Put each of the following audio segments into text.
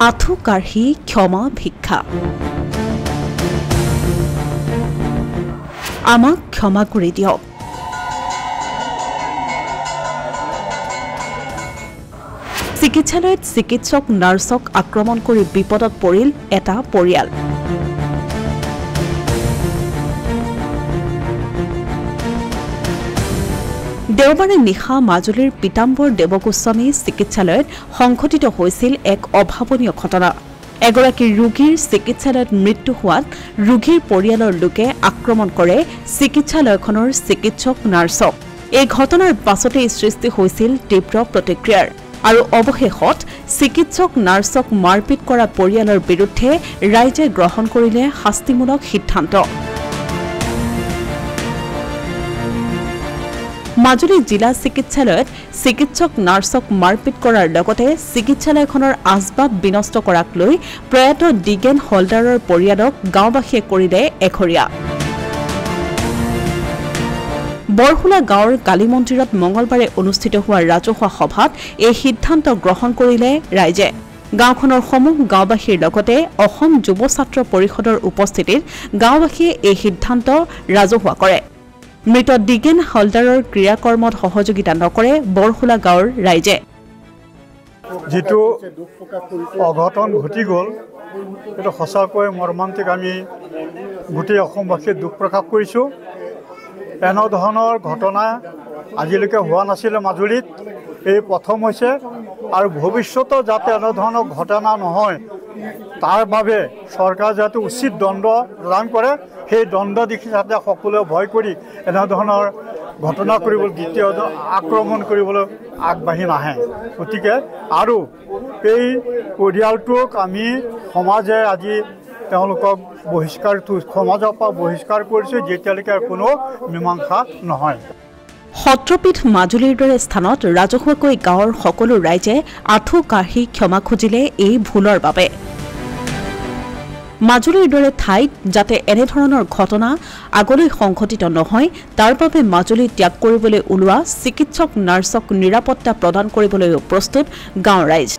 আঁঠু কাঢ়ি ক্ষমা ভিক্ষা আমাক ক্ষমা কৰি দিয়ক। চিকিৎসালয়ত চিকিৎসক নাৰ্ছক আক্ৰমণ কৰি বিপদত পৰিল এটা পৰিয়াল। দেওবাৰে নিশা মাজুলীৰ পীতাম্বৰ দেৱগোস্বামী চিকিৎসালয়ত সংঘটিত হৈছিল এক অভাৱনীয় ঘটনা। এগৰাকী ৰোগীৰ চিকিৎসালয়ত মৃত্যু হোৱাত ৰোগীৰ পৰিয়ালৰ লোকে আক্ৰমণ কৰে চিকিৎসালয়খনৰ চিকিৎসক নাৰ্ছক। এই ঘটনাৰ পাছতেই সৃষ্টি হৈছিল তীব্ৰ প্ৰতিক্ৰিয়াৰ আৰু অৱশেষত চিকিৎসক নাৰ্ছক মাৰপিট কৰা পৰিয়ালৰ বিৰুদ্ধে ৰাইজে গ্ৰহণ কৰিলে শাস্তিমূলক সিদ্ধান্ত। মাজুলী জিলা চিকিৎসালয়ত চিকিৎসক নাৰ্ছক মাৰপিট কৰাৰ লগতে চিকিৎসালয়খনৰ আচবাব বিনষ্ট কৰাক লৈ প্ৰয়াত দিগেন হলদাৰৰ পৰিয়ালক গাঁওবাসীয়ে কৰিলে এঘৰীয়া। বৰহুলা গাঁৱৰ কালী মন্দিৰত মঙলবাৰে অনুষ্ঠিত হোৱা ৰাজহুৱা সভাত এই সিদ্ধান্ত গ্ৰহণ কৰিলে ৰাইজে। গাঁওখনৰ সমূহ গাঁওবাসীৰ লগতে অসম যুৱ ছাত্ৰ পৰিষদৰ উপস্থিতিত গাঁওবাসীয়ে এই সিদ্ধান্ত ৰাজহুৱা কৰে। মৃত দিগেন হলদাৰৰ ক্ৰিয়াকৰ্মত সহযোগিতা নকৰে বৰহুলা গাঁৱৰ ৰাইজে। যিটো অঘটন ঘটি গ'ল সেইটো সঁচাকৈ মৰ্মান্তিক। আমি গোটেই অসমবাসীয়ে দুখ প্ৰকাশ কৰিছোঁ। এনেধৰণৰ ঘটনা আজিলৈকে হোৱা নাছিলে মাজুলীত, এই প্ৰথম হৈছে। আৰু ভৱিষ্যতেও যাতে এনেধৰণৰ ঘটনা নহয় তাৰ বাবে চৰকাৰে যাতে উচিত দণ্ড প্ৰদান কৰে, সেই দণ্ড দেখি যাতে সকলোৱে ভয় কৰি এনেধৰণৰ ঘটনা কৰিবলৈ, দ্বিতীয় আক্ৰমণ কৰিবলৈ আগবাঢ়ি নাহে। গতিকে আৰু এই পৰিয়ালটোক আমি সমাজে আজি তেওঁলোকক সমাজৰ পৰা বহিষ্কাৰ কৰিছোঁ, যেতিয়ালৈকে কোনো মীমাংসা নহয়। সত্ৰপীঠ মাজুলীৰ দৰে স্থানত ৰাজহুৱাকৈ গাঁৱৰ সকলো ৰাইজে আঁঠু কাঢ়ি ক্ষমা খুজিলে এই ভুলৰ বাবে। মাজুলীৰ দৰে ঠাইত যাতে এনেধৰণৰ ঘটনা আগলৈ সংঘটিত নহয় তাৰ বাবে মাজুলী ত্যাগ কৰিবলৈ ওলোৱা চিকিৎসক নাৰ্ছক নিৰাপত্তা প্ৰদান কৰিবলৈও প্ৰস্তুত গাঁৱৰ ৰাইজ।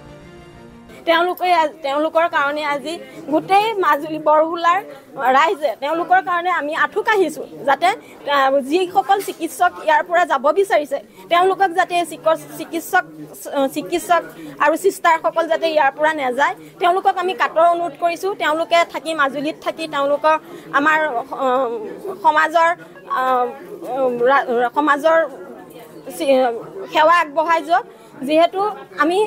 তেওঁলোকৰ কাৰণে আজি গোটেই মাজুলী বৰহুলাৰ ৰাইজে তেওঁলোকৰ কাৰণে আমি আঁঠু কাঢ়িছোঁ, যাতে যিসকল চিকিৎসক ইয়াৰ পৰা যাব বিচাৰিছে তেওঁলোকক যাতে চিকিৎসক আৰু চিষ্টাৰসকল যাতে ইয়াৰ পৰা নাযায় তেওঁলোকক আমি কাটৰ অনুৰোধ কৰিছোঁ। তেওঁলোকে থাকি মাজুলীত থাকি তেওঁলোকৰ আমাৰ সমাজৰ সেৱা আগবঢ়াই যাওক। যিহেতু আমি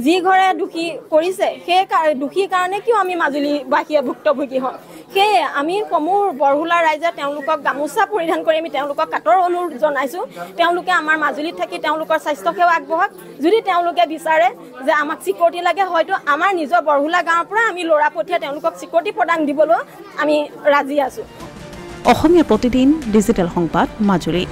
যি ঘৰে দোষী কৰিছে সেই দোষীৰ কাৰণে কিয় আমি মাজুলীবাসীয়ে ভুক্তভোগী হওঁ। সেয়ে আমি সমূহ বৰহুলাৰ ৰাইজে তেওঁলোকক গামোচা পৰিধান কৰি আমি তেওঁলোকক কাটৰ অনুৰোধ জনাইছোঁ। তেওঁলোকে আমাৰ মাজুলীত থাকি তেওঁলোকৰ স্বাস্থ্যসেৱা আগবঢ়াওক। যদি তেওঁলোকে বিচাৰে যে আমাক চিকিউৰিটি লাগে, হয়তো আমাৰ নিজৰ বৰহুলা গাঁৱৰ পৰা আমি ল'ৰা পঠিয়াই তেওঁলোকক চিকিউৰিটি প্ৰদান দিবলৈ আমি ৰাজি আছোঁ। অসমীয়া প্ৰতিদিন ডিজিটেল সংবাদ মাজুলী।